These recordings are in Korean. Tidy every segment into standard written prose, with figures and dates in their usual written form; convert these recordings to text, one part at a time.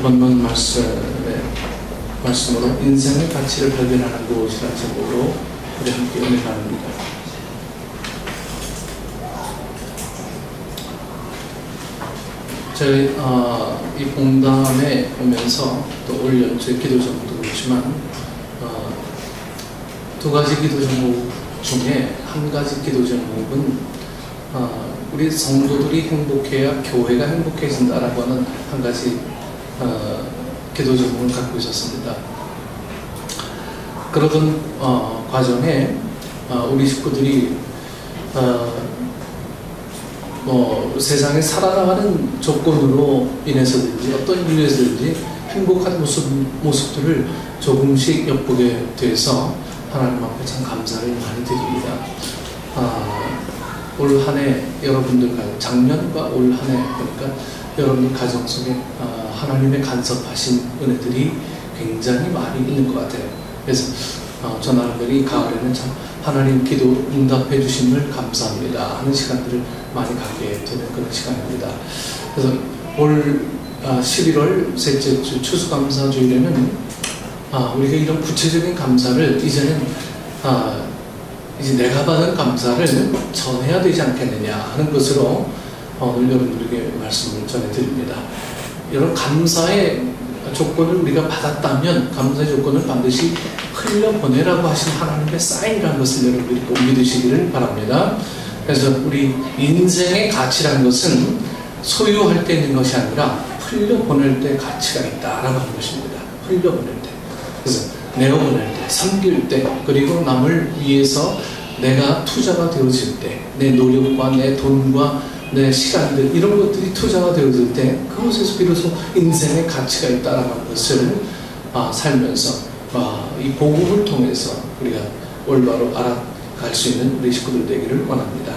본문 말씀으로 인생의 가치를 발견하는 곳이라는 제목으로 우리 함께 은혜 나눕니다. 저희 이 봉담에 오면서 또 올 연초의 기도 제목도 그렇지만 두 가지 기도 제목 중에 한 가지 기도 제목은 우리 성도들이 행복해야 교회가 행복해진다라고 하는 한 가지 기도 제목을 갖고 있었습니다. 그러던 과정에 우리 식구들이 세상에 살아나가는 조건으로 인해서든지 어떤 이유에서든지 행복한 모습들을 조금씩 엿보게 돼서 하나님 앞에 참 감사를 많이 드립니다. 올 한 해 여러분들과 작년과 올 한 해 보니까 여러분들 가정 속에 하나님의 간섭하신 은혜들이 굉장히 많이 있는 것 같아요. 그래서 저 나름대로 이 가을에는 참 하나님 기도 응답해 주심을 감사합니다 하는 시간들을 많이 갖게 되는 그런 시간입니다. 그래서 올 11월 셋째 주 추수감사주일에는 우리가 이런 구체적인 감사를 이제는 이제 내가 받은 감사를 전해야 되지 않겠느냐 하는 것으로 오늘 여러분들에게 말씀을 전해드립니다. 이런 감사의 조건을 우리가 받았다면 감사의 조건을 반드시 흘려보내라고 하신 하나님의 사인이라는 것을 여러분들이 꼭 믿으시기를 바랍니다. 그래서 우리 인생의 가치라는 것은 소유할 때 있는 것이 아니라 흘려보낼 때 가치가 있다라고 하는 것입니다. 흘려보낼 때. 그래서 내어보낼 때, 섬길 때, 그리고 남을 위해서 내가 투자가 되어질 때, 내 노력과 내 돈과 내 시간들, 이런 것들이 투자가 되어질 때 그것에서 비로소 인생의 가치가 있다는 것을 살면서 이 복음을 통해서 우리가 올바로 알아갈 수 있는 우리 식구들 되기를 원합니다.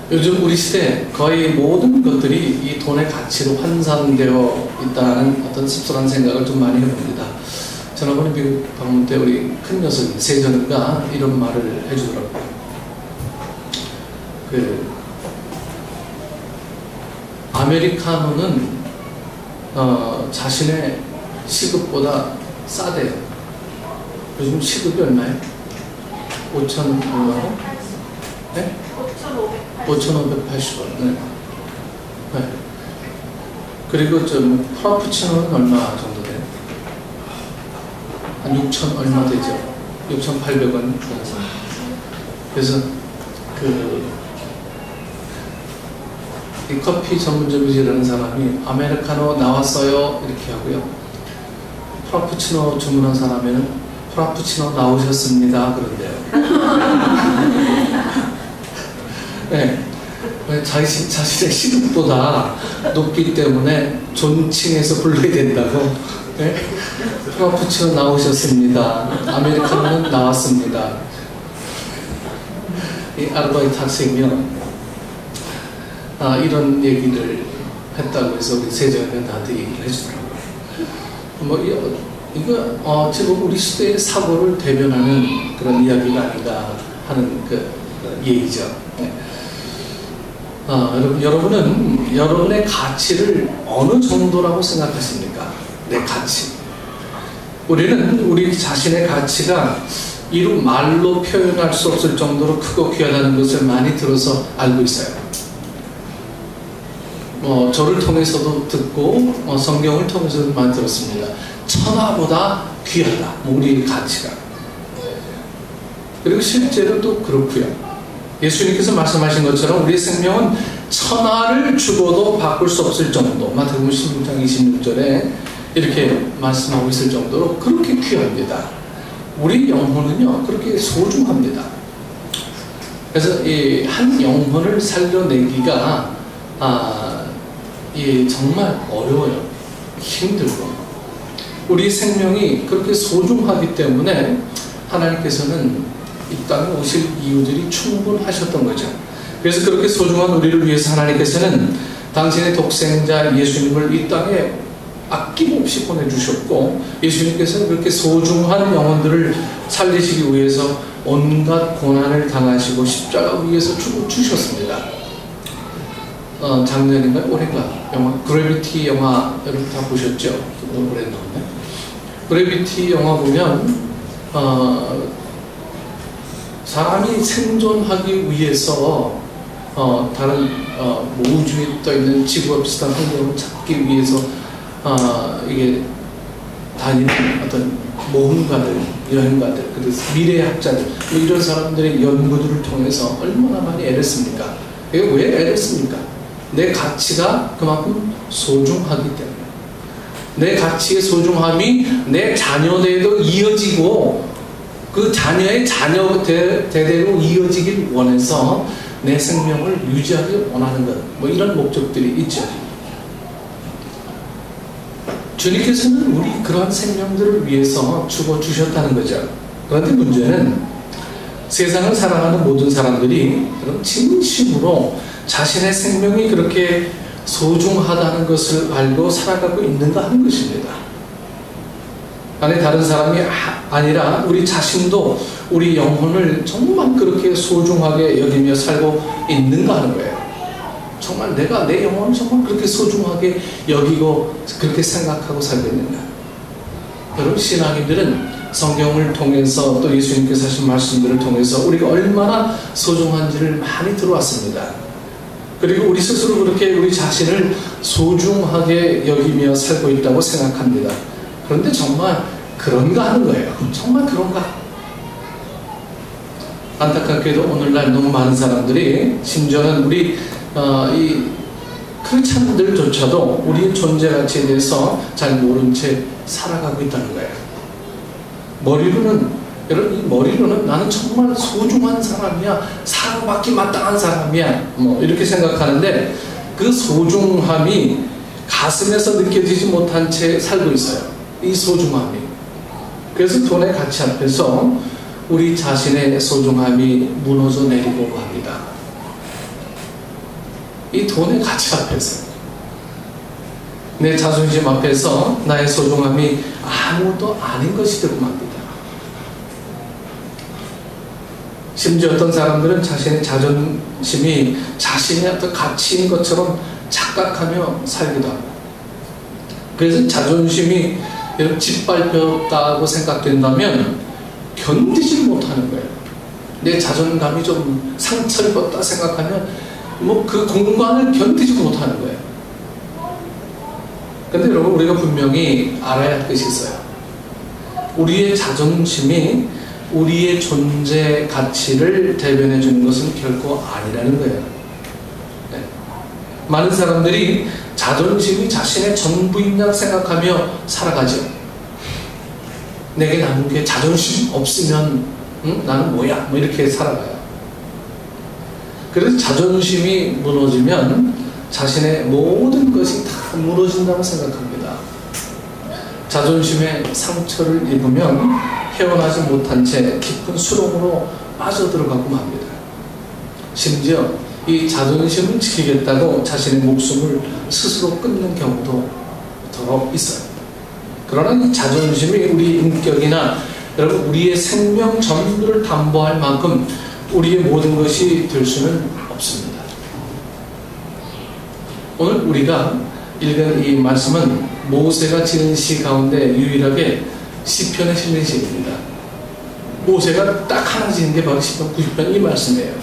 요즘 우리 시대 거의 모든 것들이 이 돈의 가치로 환산되어 있다는 어떤 씁쓸한 생각을 좀 많이 해봅니다. 지난번에 미국 방문 때 우리 큰 녀석이 세전이가 이런 말을 해주더라고요. 아메리카노는 자신의 시급보다 싸대요. 요즘 시급이 얼마예요? 5,000 얼마요? 네? 5,580원. 네. 네. 그리고 프라푸치노는 얼마 정도 돼요? 한 6,000 얼마 되죠? 6,800원. 그래서 이 커피 전문점이라는 사람이 아메리카노 나왔어요 이렇게 하고요, 프라푸치노 주문한 사람에는 프라푸치노 나오셨습니다 그런데요. 네. 자신의 시급보다 높기 때문에 존칭해서 불러야 된다고. 네? 프라푸치노 나오셨습니다, 아메리카노는 나왔습니다. 이 아르바이트 학생이요, 이런 얘기를 했다고 해서 우리 세정이가 나한테 얘기를 해주더라고요. 이거 지금 우리 시대의 사고를 대변하는 그런 이야기가 아닌가 하는 그 얘기죠. 네. 여러분은 여러분의 가치를 어느 정도라고 생각하십니까? 내 가치. 우리는 우리 자신의 가치가 이루 말로 표현할 수 없을 정도로 크고 귀하다는 것을 많이 들어서 알고 있어요. 저를 통해서도 듣고 성경을 통해서도 많이 들었습니다. 천하보다 귀하다, 우리의 가치가. 그리고 실제로 또 그렇고요. 예수님께서 말씀하신 것처럼 우리의 생명은 천하를 주고도 바꿀 수 없을 정도, 마태복음 16장 26절에 이렇게 말씀하고 있을 정도로 그렇게 귀합니다. 우리 영혼은요 그렇게 소중합니다. 그래서 이 한 영혼을 살려내기가 정말 어려워요. 힘들고. 우리 생명이 그렇게 소중하기 때문에 하나님께서는 이 땅에 오실 이유들이 충분하셨던 거죠. 그래서 그렇게 소중한 우리를 위해서 하나님께서는 당신의 독생자 예수님을 이 땅에 아낌없이 보내주셨고, 예수님께서는 그렇게 소중한 영혼들을 살리시기 위해서 온갖 고난을 당하시고 십자가 위에서 죽어주셨습니다. 작년인가 올해인가 영화 그래비티 영화 여러분 다 보셨죠? 올해 나왔네. 그래비티 영화 보면 사람이 생존하기 위해서 다른 우주에 떠있는 지구와 비슷한 환경을 찾기 위해서 이게 다니는 어떤 모험가들, 여행가들, 그래서 미래학자들 이런 사람들의 연구들을 통해서 얼마나 많이 애랬습니까? 이게 왜 애랬습니까? 내 가치가 그만큼 소중하기 때문에 내 가치의 소중함이 내 자녀대에도 이어지고 그 자녀의 자녀 대대로 이어지길 원해서 내 생명을 유지하기 원하는 것, 뭐 이런 목적들이 있죠. 주님께서는 우리 그러한 생명들을 위해서 죽어주셨다는 거죠. 그런데 문제는 세상을 살아가는 모든 사람들이 그런 진심으로 자신의 생명이 그렇게 소중하다는 것을 알고 살아가고 있는가 하는 것입니다. 아니 다른 사람이 아니라 우리 자신도 우리 영혼을 정말 그렇게 소중하게 여기며 살고 있는가 하는 거예요. 정말 내가 내 영혼을 정말 그렇게 소중하게 여기고 그렇게 생각하고 살고 있는가. 여러분 신앙인들은 성경을 통해서 또 예수님께서 하신 말씀들을 통해서 우리가 얼마나 소중한지를 많이 들어왔습니다. 그리고 우리 스스로 그렇게 우리 자신을 소중하게 여기며 살고 있다고 생각합니다. 그런데 정말 그런가 하는 거예요. 정말 그런가? 안타깝게도 오늘날 너무 많은 사람들이 심지어는 우리 이 크리스찬들조차도 우리의 존재 가치에 대해서 잘 모른 채 살아가고 있다는 거예요. 여러분 이 머리로는 나는 정말 소중한 사람이야, 사랑받기 마땅한 사람이야, 뭐 이렇게 생각하는데 그 소중함이 가슴에서 느껴지지 못한 채 살고 있어요. 이 소중함이. 그래서 돈의 가치 앞에서 우리 자신의 소중함이 무너져 내리고 합니다. 이 돈의 가치 앞에서 내 자존심 앞에서 나의 소중함이 아무것도 아닌 것이 되고 맙니다. 심지어 어떤 사람들은 자신의 자존심이 자신의 어떤 가치인 것처럼 착각하며 살기도 하고, 그래서 자존심이 짓밟혔다고 생각된다면 견디지 못하는 거예요. 내 자존감이 좀 상처를 입었다 생각하면 뭐 그 공간을 견디지 못하는 거예요. 근데 여러분 우리가 분명히 알아야 할 것이 있어요. 우리의 자존심이 우리의 존재 가치를 대변해 주는 것은 결코 아니라는 거예요. 네. 많은 사람들이 자존심이 자신의 전부인 양 생각하며 살아가죠. 내게 남은 게 자존심 없으면 나는 뭐야? 뭐 이렇게 살아가요. 그래서 자존심이 무너지면 자신의 모든 것이 다 무너진다고 생각합니다. 자존심에 상처를 입으면 헤어나지 못한 채 깊은 수렁으로 빠져들어가고 맙니다. 심지어 이 자존심을 지키겠다고 자신의 목숨을 스스로 끊는 경우도 더러 있어요. 그러나 이 자존심이 우리 인격이나 여러분 우리의 생명 전부를 담보할 만큼 우리의 모든 것이 될 수는 없습니다. 오늘 우리가 읽은 이 말씀은 모세가 지은 시 가운데 유일하게 시편에 실린 시입니다. 모세가 딱 하나 지은 게 바로 시편 90편 이 말씀이에요.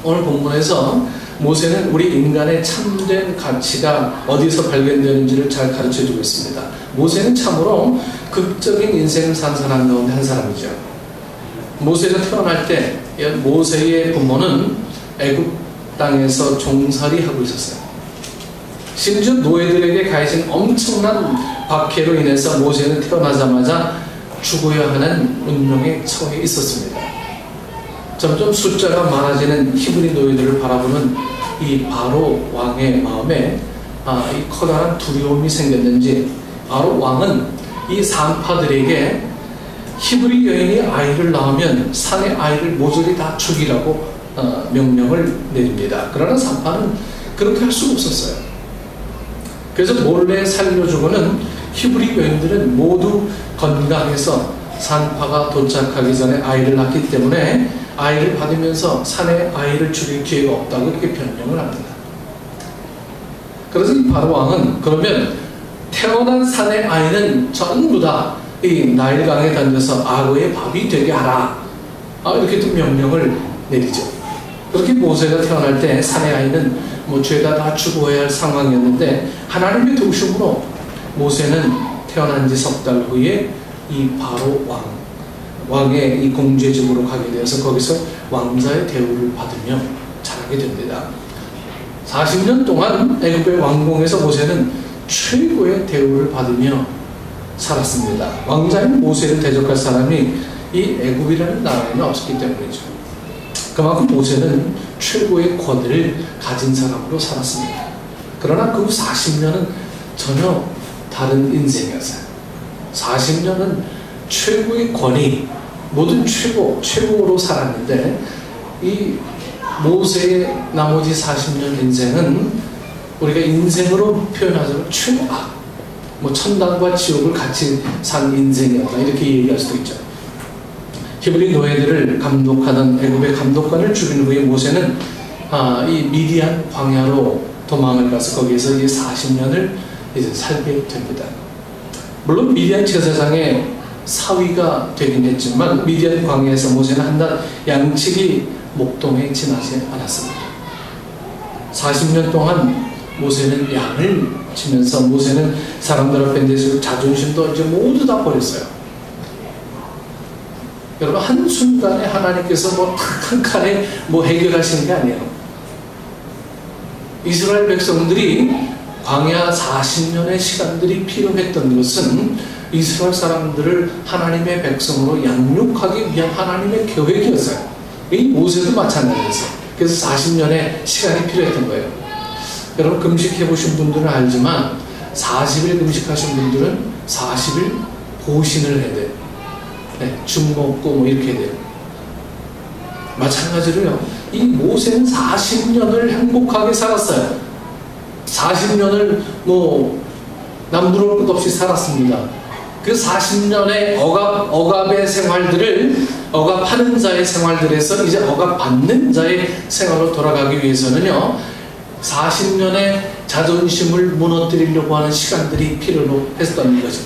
오늘 본문에서 모세는 우리 인간의 참된 가치가 어디서 발견되는지를 잘 가르쳐 주고 있습니다. 모세는 참으로 극적인 인생을 산 사람 가운데 한 사람이죠. 모세가 태어날 때 모세의 부모는 애굽 땅에서 종살이 하고 있었어요. 심지어 노예들에게 가해진 엄청난 박해로 인해서 모세는 태어나자마자 죽어야 하는 운명에 처해 있었습니다. 점점 숫자가 많아지는 히브리 노예들을 바라보는 이 바로 왕의 마음에 이 커다란 두려움이 생겼는지 바로 왕은 이 산파들에게 히브리 여인이 아이를 낳으면 산의 아이를 모조리 다 죽이라고 명령을 내립니다. 그러나 산파는 그렇게 할 수가 없었어요. 그래서 몰래 살려주고는 히브리 여인들은 모두 건강해서 산파가 도착하기 전에 아이를 낳기 때문에 아이를 받으면서 산에 아이를 죽일 기회가 없다고 이렇게 변명을 합니다. 그래서 이 바로 왕은 그러면 태어난 산의 아이는 전부 다 이 나일강에 던져서 악어의 밥이 되게 하라. 이렇게 또 명령을 내리죠. 그렇게 모세가 태어날 때 산의 아이는 뭐 죄다 다 죽어야 할 상황이었는데 하나님의 도우심으로 모세는 태어난 지 석 달 후에 이 바로 왕의 이 공주의 집으로 가게 되어서 거기서 왕자의 대우를 받으며 자라게 됩니다. 40년 동안 애굽의 왕궁에서 모세는 최고의 대우를 받으며 살았습니다. 왕자인 모세를 대적할 사람이 이 애굽이라는 나라에는 없었기 때문이죠. 그만큼 모세는 최고의 권위를 가진 사람으로 살았습니다. 그러나 그 후 40년은 전혀 다른 인생이었어요. 40년은 최고의 권위, 모든 최고로 살았는데 이 모세의 나머지 40년 인생은 우리가 인생으로 표현하자면 최악, 뭐 천당과 지옥을 같이 산 인생이었다 이렇게 얘기할 수도 있죠. 히브리 노예들을 감독하던 애굽의 감독관을 죽인 후에 모세는 이 미디안 광야로 도망을 가서 거기에서 이제 40년을 이제 살게 됩니다. 물론 미디안 제사장의 사위가 되긴 했지만 미디안 광야에서 모세는 한낱 양치기 목동에 지나지 않았습니다. 40년 동안 모세는 양을 치면서 모세는 사람들 앞에 대해서 자존심도 이제 모두 다 버렸어요. 여러분 한순간에 하나님께서 뭐 탁 한 칸에 뭐 해결하시는 게 아니에요. 이스라엘 백성들이 광야 40년의 시간들이 필요했던 것은 이스라엘 사람들을 하나님의 백성으로 양육하기 위한 하나님의 계획이었어요. 이 모세도 마찬가지였어요. 그래서 40년의 시간이 필요했던 거예요. 여러분 금식해 보신 분들은 알지만 40일 금식하신 분들은 40일 보신을 해야 돼요. 네, 죽 먹고 뭐 이렇게 해야 돼요. 마찬가지로요. 이 모세는 40년을 행복하게 살았어요. 40년을 뭐 남부러울 것 없이 살았습니다. 그 40년의 억압의 생활들을 억압하는 자의 생활들에서 이제 억압받는 자의 생활로 돌아가기 위해서는요. 40년의 자존심을 무너뜨리려고 하는 시간들이 필요로 했던 거죠.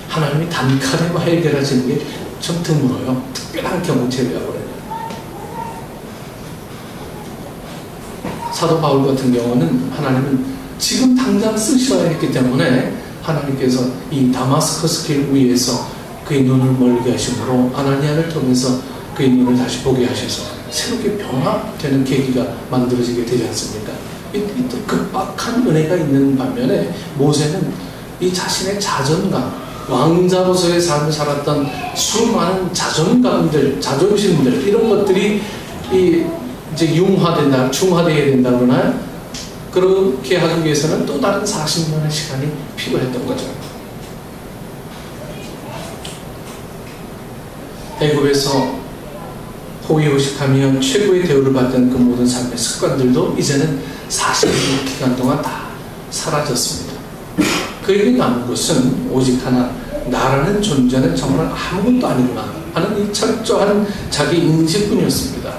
하나님이 단칼에 해결하시는 게 좀 드물어요. 특별한 경우 제외하고는. 사도 바울 같은 경우는 하나님은 지금 당장 쓰셔야 했기 때문에 하나님께서 이 다마스커스 길 위에서 그의 눈을 멀게 하심으로 아나니아를 통해서 그의 눈을 다시 보게 하셔서 새롭게 변화되는 계기가 만들어지게 되지 않습니까? 이 급박한 은혜가 있는 반면에 모세는 이 자신의 자존감, 왕자로서의 삶을 살았던 수많은 자존감들, 자존심들 이런 것들이 이제 융화된다, 중화되어야 된다 그러나요? 그렇게 하기 위해서는 또 다른 40년의 시간이 필요했던 거죠. 애굽에서 호의호식하며 최고의 대우를 받던 그 모든 삶의 습관들도 이제는 40년 기간 동안 다 사라졌습니다. 그에게 남은 것은 오직 하나, 나라는 존재는 정말 아무것도 아니구나 하는 이 철저한 자기 인식뿐이었습니다.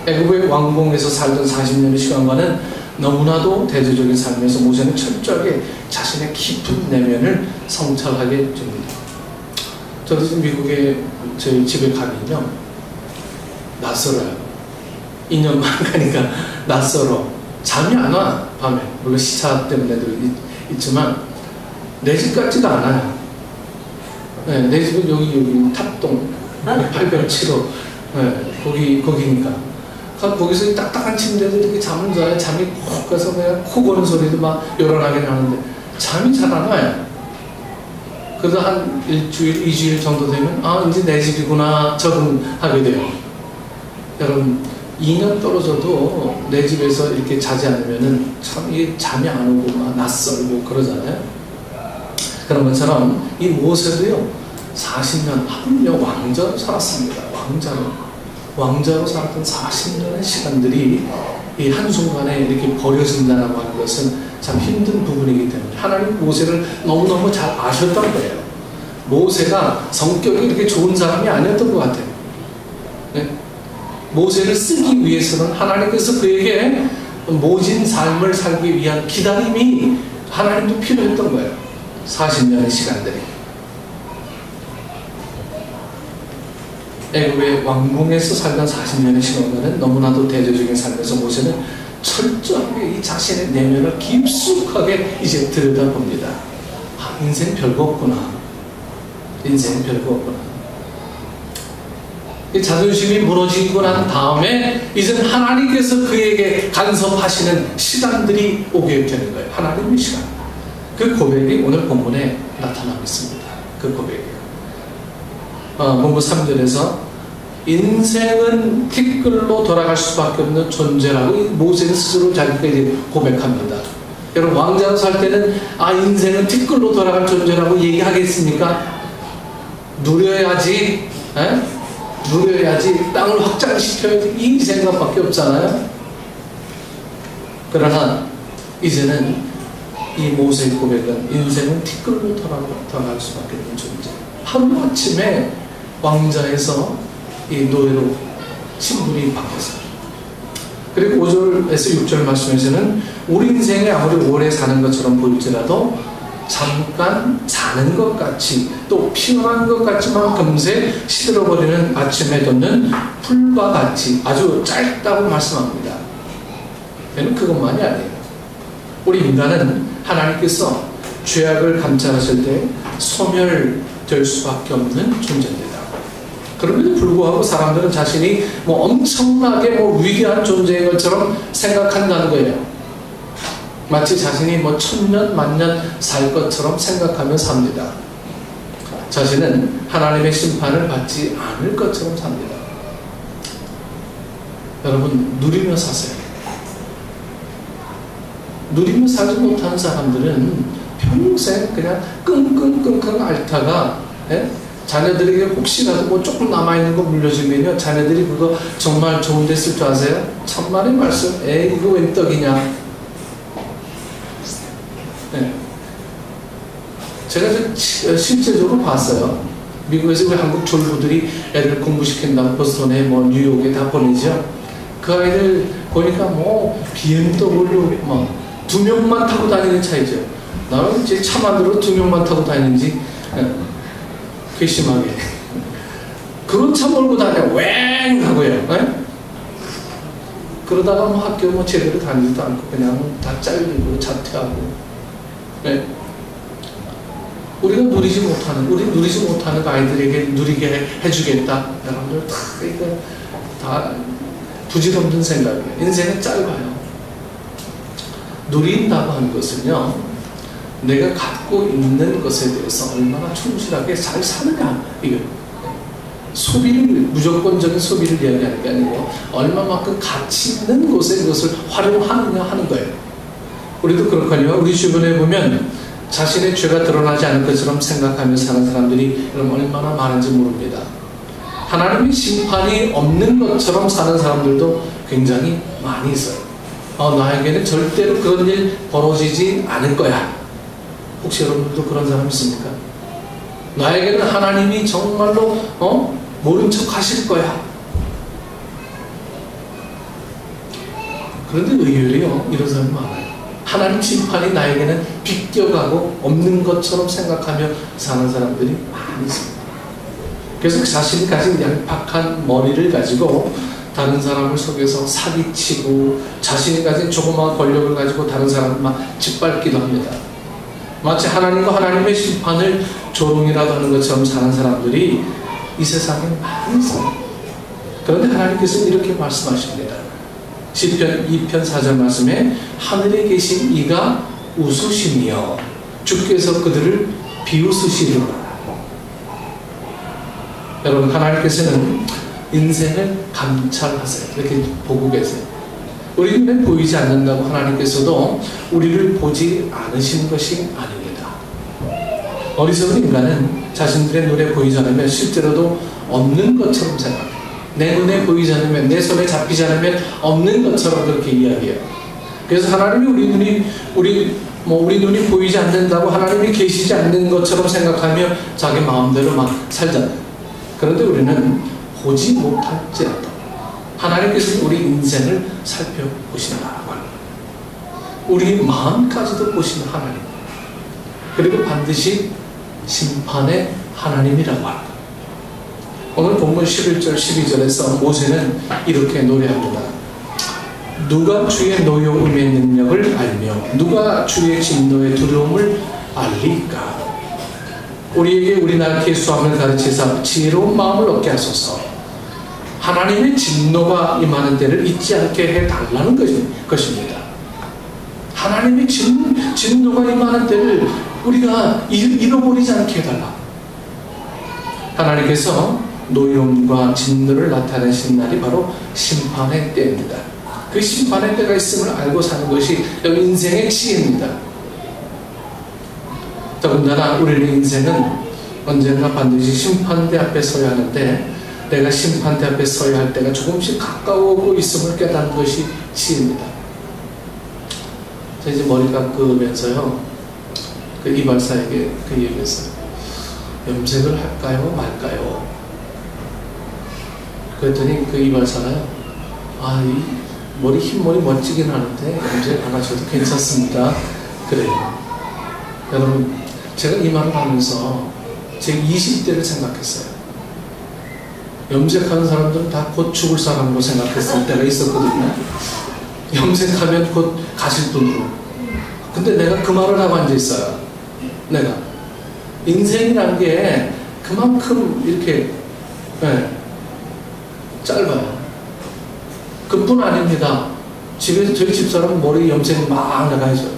애굽의 왕궁에서 살던 40년의 시간과는 너무나도 대조적인 삶에서 모세는 철저하게 자신의 깊은 내면을 성찰하게 됩니다. 저도 지금 미국에 저희 집에 가면요 낯설어요. 2년만 가니까 낯설어. 잠이 안 와 밤에. 물론 시차 때문에도 있지만 내 집 같지가 않아요. 네, 내 집은 여기 탑동 807호 네, 거기니까 거기서 딱딱한 침대에서 이렇게 잠을 자요. 잠이 콕 가서 그냥 코 고는 소리도 막 요란하게 나는데 잠이 잘 안 와요. 그래서 한 일주일, 2주일 정도 되면 이제 내 집이구나 적응하게 돼요. 여러분 2년 떨어져도 내 집에서 이렇게 자지 않으면은 참 이게 잠이 안 오고 막 낯설고 그러잖아요. 그런 것처럼 이 모세도요 40년 하물며 왕자로 살았습니다. 왕자로 살았던 40년의 시간들이 이 한순간에 이렇게 버려진다라고 하는 것은 참 힘든 부분이기 때문에 하나님 모세를 너무너무 잘 아셨던 거예요. 모세가 성격이 이렇게 좋은 사람이 아니었던 것 같아요. 네? 모세를 쓰기 위해서는 하나님께서 그에게 모진 삶을 살기 위한 기다림이 하나님도 필요했던 거예요. 40년의 시간들이. 애굽의 왕궁에서 살던 40년의 시간들은 너무나도 대대적인 삶에서 모세는 철저하게 이 자신의 내면을 깊숙하게 이제 들여다봅니다. 아, 인생 별거 없구나. 인생 별거 없구나. 이 자존심이 무너지고 난 다음에 이제 하나님께서 그에게 간섭하시는 시간들이 오게 되는 거예요. 하나님의 시간. 그 고백이 오늘 본문에 나타나고 있습니다. 그 고백이요. 본문 3절에서 인생은 티끌로 돌아갈 수밖에 없는 존재라고 모세는 스스로 자기가 이제 고백합니다. 여러분, 왕자로 살 때는 아, 인생은 티끌로 돌아갈 존재라고 얘기하겠습니까? 누려야지, 누려야지, 땅을 확장시켜야지, 이 생각밖에 없잖아요. 그러나 이제는 이 모세의 고백은 인생은 티끌로 돌아갈 수밖에 없는 존재. 하루아침에 왕자에서 이 노예로 신분이 바뀌었어요. 그리고 5절에서 6절 말씀에서는 우리 인생에 아무리 오래 사는 것처럼 보일지라도 잠깐 사는 것 같이 또 피어난 것 같지만 금세 시들어버리는 아침에 돋는 풀과 같이 아주 짧다고 말씀합니다. 그것만이 아니에요. 우리 인간은 하나님께서 죄악을 감찰하실 때 소멸될 수밖에 없는 존재입니다. 그럼에도 불구하고 사람들은 자신이 엄청나게 위대한 존재인 것처럼 생각한다는 거예요. 마치 자신이 1000년, 만년 살 것처럼 생각하며 삽니다. 자신은 하나님의 심판을 받지 않을 것처럼 삽니다. 여러분, 누리며 사세요. 누리며 살지 못하는 사람들은 평생 그냥 끙끙끙끙 앓다가 자녀들에게 혹시라도 조금 남아있는 거 물려주면요, 자녀들이 그거 정말 좋은 데 쓸 줄 아세요? 천만의 말씀, 이거 웬 떡이냐. 제가 실제적으로 봤어요. 미국에서 우리 한국 졸부들이 애들 공부시킨다고 보스턴에 뉴욕에 다 보내죠. 그 아이들 보니까 BMW 2명만 타고 다니는 차이죠. 나는 이제 차 만들어 2명만 타고 다니는지 괘씸하게 그런 차 몰고 다녀 웽 하고요. 그러다가 학교 제대로 다니지도 않고 그냥 다 잘리고 자퇴하고. 우리가 누리지 못하는 아이들에게 누리게 해주겠다. 여러분들 다 부질없는 생각이에요. 인생은 짧아요. 누린다고 하는 것은요, 내가 갖고 있는 것에 대해서 얼마나 충실하게 잘 사느냐, 이거. 무조건적인 소비를 이야기하는 게 아니고 얼마만큼 가치 있는 곳에 그것을 활용하느냐 하는 거예요. 우리도 그렇거든요. 우리 주변에 보면 자신의 죄가 드러나지 않을 것처럼 생각하며 사는 사람들이 얼마나 많은지 모릅니다. 하나님의 심판이 없는 것처럼 사는 사람들도 굉장히 많이 있어요. 나에게는 절대로 그런 일 벌어지지 않을 거야. 혹시 여러분들도 그런 사람 있습니까? 나에게는 하나님이 정말로 모른 척 하실 거야. 그런데 의외로 이런 사람이 많아요. 하나님 심판이 나에게는 비껴가고 없는 것처럼 생각하며 사는 사람들이 많이 있습니다. 그래서 자신이 가진 얄팍한 머리를 가지고 다른 사람을 속여서 사기치고 자신이 가진 조그마한 권력을 가지고 다른 사람을 막 짓밟기도 합니다. 마치 하나님과 하나님의 심판을 조롱이라도 하는 것처럼 사는 사람들이 이 세상에 많이 있어요. 그런데 하나님께서는 이렇게 말씀하십니다. 시편 2편 4절 말씀에 하늘에 계신 이가 웃으시며 주께서 그들을 비웃으시리로라. 여러분, 하나님께서는 인생을 감찰하세요. 이렇게 보고 계세요. 우리 눈에 보이지 않는다고 하나님께서도 우리를 보지 않으시는 것이 아닙니다. 어리석은 인간은 자신들의 눈에 보이지 않으면 실제로도 없는 것처럼 생각해요. 내 눈에 보이지 않으면, 내 손에 잡히지 않으면 없는 것처럼 그렇게 이야기해요. 그래서 하나님이 우리 눈이 보이지 않는다고 하나님이 계시지 않는 것처럼 생각하며 자기 마음대로 막 살잖아요. 그런데 우리는 보지 못할지라도 하나님께서 우리 인생을 살펴보신다고 합니다. 우리 마음까지도 보시는 하나님, 그리고 반드시 심판의 하나님이라고 합니다. 오늘 본문 11절 12절에서 모세는 이렇게 노래합니다. 누가 주의 노여움의 능력을 알며 누가 주의 진노의 두려움을 알리까. 우리에게 우리나라 계수함을 가르치사 지혜로운 마음을 얻게 하소서. 하나님의 진노가 임하는 때를 잊지 않게 해달라는 것입니다. 하나님의 진노가 임하는 때를 우리가 잃어버리지 않게 해달라. 하나님께서 노여움과 진노를 나타내신 날이 바로 심판의 때입니다. 그 심판의 때가 있음을 알고 사는 것이 인생의 지혜입니다. 더군다나 우리의 인생은 언젠가 반드시 심판대 앞에 서야 하는데, 내가 심판대 앞에 서야 할 때가 조금씩 가까워오고 있음을 깨닫는 것이 지혜입니다. 제가 이제 머리 깎으면서요, 그 이발사에게 그 얘기했어요. 염색을 할까요 말까요? 그랬더니 그 이발사가요, 이 머리 흰머리 멋지긴 하는데 염색 안 하셔도 괜찮습니다. 그래요. 여러분, 제가 이 말을 하면서 제 20대를 생각했어요. 염색하는 사람들은 다 곧 죽을 사람으로 생각했을 때가 있었거든요. 염색하면 곧 가실 분으로. 근데 내가 그 말을 하고 앉아있어요. 내가 인생이란 게 그만큼 이렇게 짧아요. 그뿐 아닙니다. 집에서 저희 집사람은 머리 염색 막 나가야죠.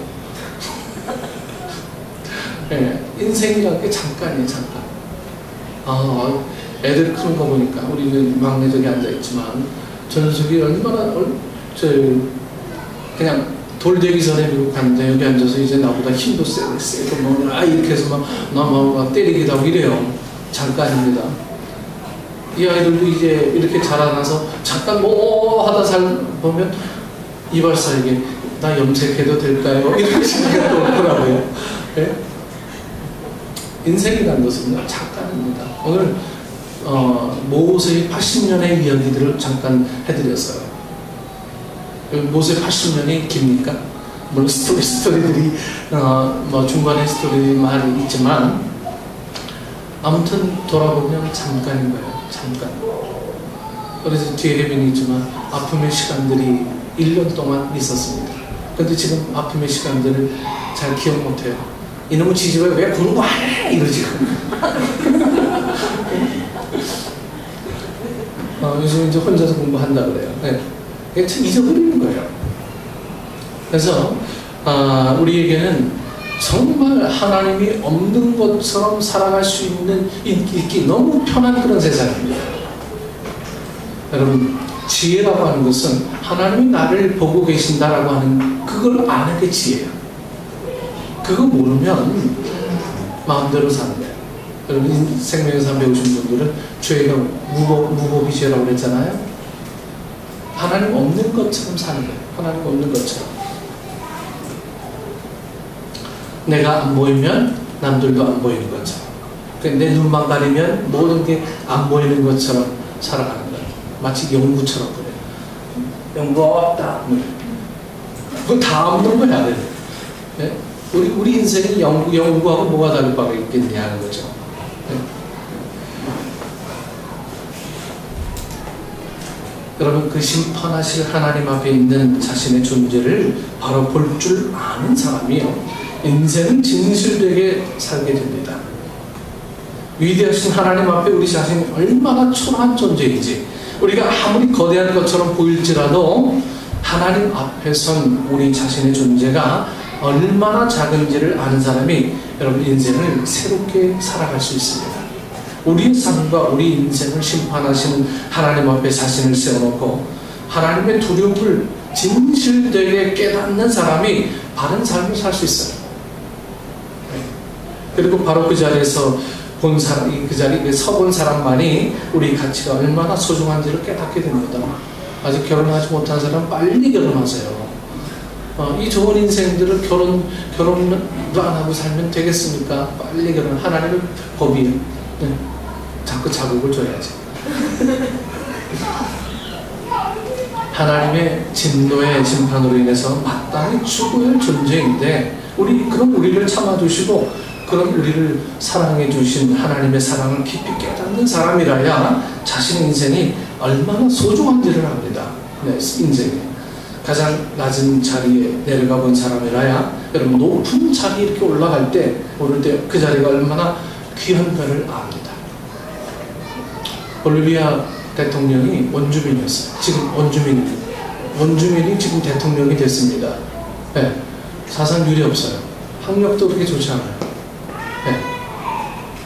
인생이란 게 잠깐이에요, 잠깐. 애들 크는 거 보니까 우리는 막내 저기 앉아있지만 전숙이 얼마나 그냥 돌되기 전에 미국 갔는데 여기 앉아서 이제 나보다 힘도 세고 이렇게 해서 막 때리기도 하고 이래요. 잠깐입니다. 이 아이들도 이제 이렇게 자라나서 잠깐 뭐 하다 보면 이발사에게 나 염색해도 될까요? 이렇게 생각이 또 오더라고요. 네? 인생이라는 것은 잠깐입니다. 오늘 모세의 80년의 이야기들을 잠깐 해드렸어요. 모세 80년이 깁니까? 물론 스토리들이 뭐 중간에 스토리들이 많이 있지만 아무튼 돌아보면 잠깐인 거예요. 잠깐. 그래서 뒤에 해변이 있지만 아픔의 시간들이 1년 동안 있었습니다. 근데 지금 아픔의 시간들을 잘 기억 못해요. 이놈의 지지가 왜 공부 안 해? 이러지. 요즘 이제 혼자서 공부한다 그래요. 네. 참 잊어버리는 거예요. 그래서 우리에게는 정말 하나님이 없는 것처럼 살아갈 수 있기 너무 편한 그런 세상입니다. 여러분, 지혜라고 하는 것은 하나님이 나를 보고 계신다라고 하는 그걸 아는 게 지혜예요. 그거 모르면 마음대로 사는 거예요. 여러분, 생명의산 배우신 분들은 죄가 무법이죄라고 그랬잖아요. 하나님 없는 것처럼 사는 거예요. 하나님 없는 것처럼. 내가 안 보이면 남들도 안 보이는 것처럼. 내 눈만 가리면 모든 게 안 보이는 것처럼 살아가는 거예요. 마치 연구처럼 그래요. 연구 없다. 그거 다 없는 거야. 네? 우리 인생이 연구하고 뭐가 다를 바가 있겠냐는 거죠. 네? 여러분, 그 심판하실 하나님 앞에 있는 자신의 존재를 바로 볼 줄 아는 사람이요, 인생은 진실되게 살게 됩니다. 위대하신 하나님 앞에 우리 자신이 얼마나 초라한 존재인지, 우리가 아무리 거대한 것처럼 보일지라도 하나님 앞에선 우리 자신의 존재가 얼마나 작은지를 아는 사람이 여러분 인생을 새롭게 살아갈 수 있습니다. 우리의 삶과 우리 인생을 심판하시는 하나님 앞에 자신을 세워놓고 하나님의 두려움을 진실되게 깨닫는 사람이 바른 삶을 살 수 있어요. 그리고 바로 그 자리에서 본 사람, 그 자리에 서본 사람만이 우리 가치가 얼마나 소중한지를 깨닫게 됩니다. 아직 결혼하지 못한 사람 빨리 결혼하세요. 이 좋은 인생들을 결혼도 안 하고 살면 되겠습니까? 빨리 결혼. 하나님의 법이에요. 네. 자꾸 자극을 줘야지. 하나님의 진노의 심판으로 인해서 마땅히 죽어야 할 존재인데 그럼 우리를 참아주시고 그럼 우리를 사랑해 주신 하나님의 사랑을 깊이 깨닫는 사람이라야 자신의 인생이 얼마나 소중한지를 압니다. 네, 인생에 가장 낮은 자리에 내려가 본 사람이라야 여러분 높은 자리에 이렇게 올라갈 때 오를 때 그 자리가 얼마나 귀한 것을 압니다. 볼리비아 대통령이 원주민이었어요. 지금 원주민이 지금 대통령이 됐습니다. 네, 사상 유례 없어요. 학력도 그렇게 좋지 않아요. 네.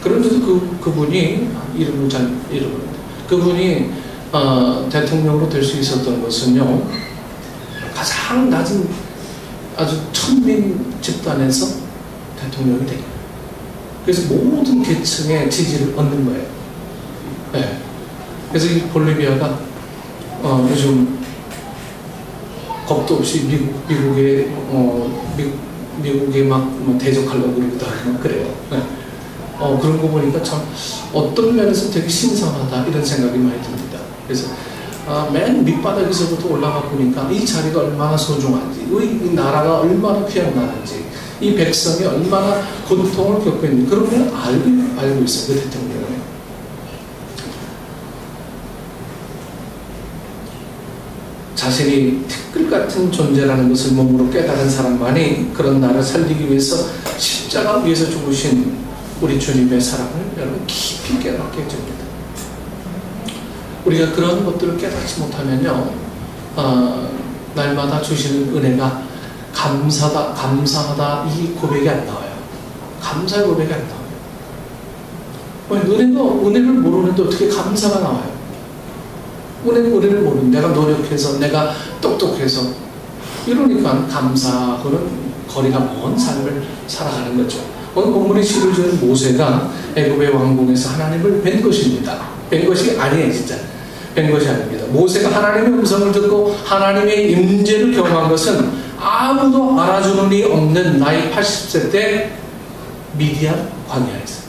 그런데도 그분이 이름을 잘 잃어버렸는데 그분이 대통령으로 될 수 있었던 것은요, 가장 낮은 아주 천민 집단에서 대통령이 돼요. 그래서 모든 계층의 지지를 얻는 거예요. 네. 그래서 이 볼리비아가 요즘 겁도 없이 미국에 막 대적하려고 그러기도 하고 막 그래요. 네. 그런 거 보니까 참 어떤 면에서 되게 신선하다 이런 생각이 많이 듭니다. 그래서 맨 밑바닥에서부터 올라가 보니까 이 자리가 얼마나 소중한지, 이 나라가 얼마나 귀한 나라인지, 이 백성이 얼마나 고통을 겪고 있는지 그런 걸 알고 있어요. 그 대통령은. 자신이 티끌 같은 존재라는 것을 몸으로 깨달은 사람만이 그런 나라를 살리기 위해서 십자가 위에서 죽으신 우리 주님의 사랑을 여러분 깊이 깨닫게 해줍니다. 우리가 그런 것들을 깨닫지 못하면요, 날마다 주시는 은혜가 감사하다 이 고백이 안 나와요. 감사의 고백이 안 나와요. 은혜를 모르는데 어떻게 감사가 나와요? 은혜를 모르는, 내가 노력해서, 내가 똑똑해서, 이러니까 감사하고는 거리가 먼 삶을 살아가는 거죠. 오늘 본문의 시를 지은 모세가 애굽의 왕궁에서 하나님을 뵌 것입니다. 뵌 것이 아니에요, 진짜. 뵌 것이 아닙니다. 모세가 하나님의 음성을 듣고 하나님의 임재를 경험한 것은 아무도 알아주는 이 없는 나이 80세 때 미디안 광야에서.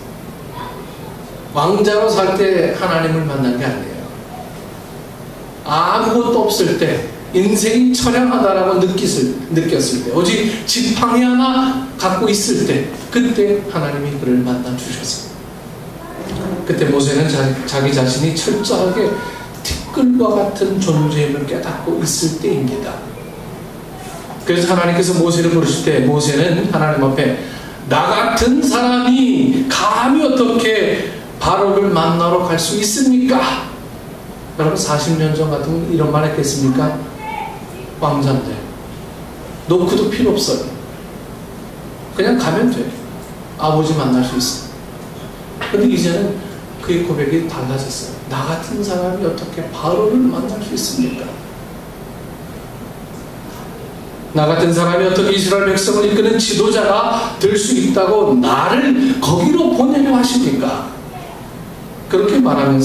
왕자로 살 때 하나님을 만난 게 아니에요. 아무것도 없을 때, 인생이 처량하다라고 느꼈을 때, 오직 지팡이 하나 갖고 있을 때, 그때 하나님이 그를 만나 주셨어요. 그때 모세는 자기 자신이 철저하게 티끌과 같은 존재임을 깨닫고 있을 때입니다. 그래서 하나님께서 모세를 부르실 때 모세는 하나님 앞에 나 같은 사람이 감히 어떻게 바로를 만나러 갈 수 있습니까? 여러분 40년 전 같으면 이런 말 했겠습니까? 왕자인데 노크도 필요 없어요. 그냥 가면 돼. 아버지 만날 수 있어. 근데 이제는 그의 고백이 달라졌어요. 나 같은 사람이 어떻게 바로를 만날 수 있습니까? 나 같은 사람이 어떻게 이스라엘 백성을 이끄는 지도자가 될 수 있다고 나를 거기로 보내려 하십니까? 그렇게 말하면서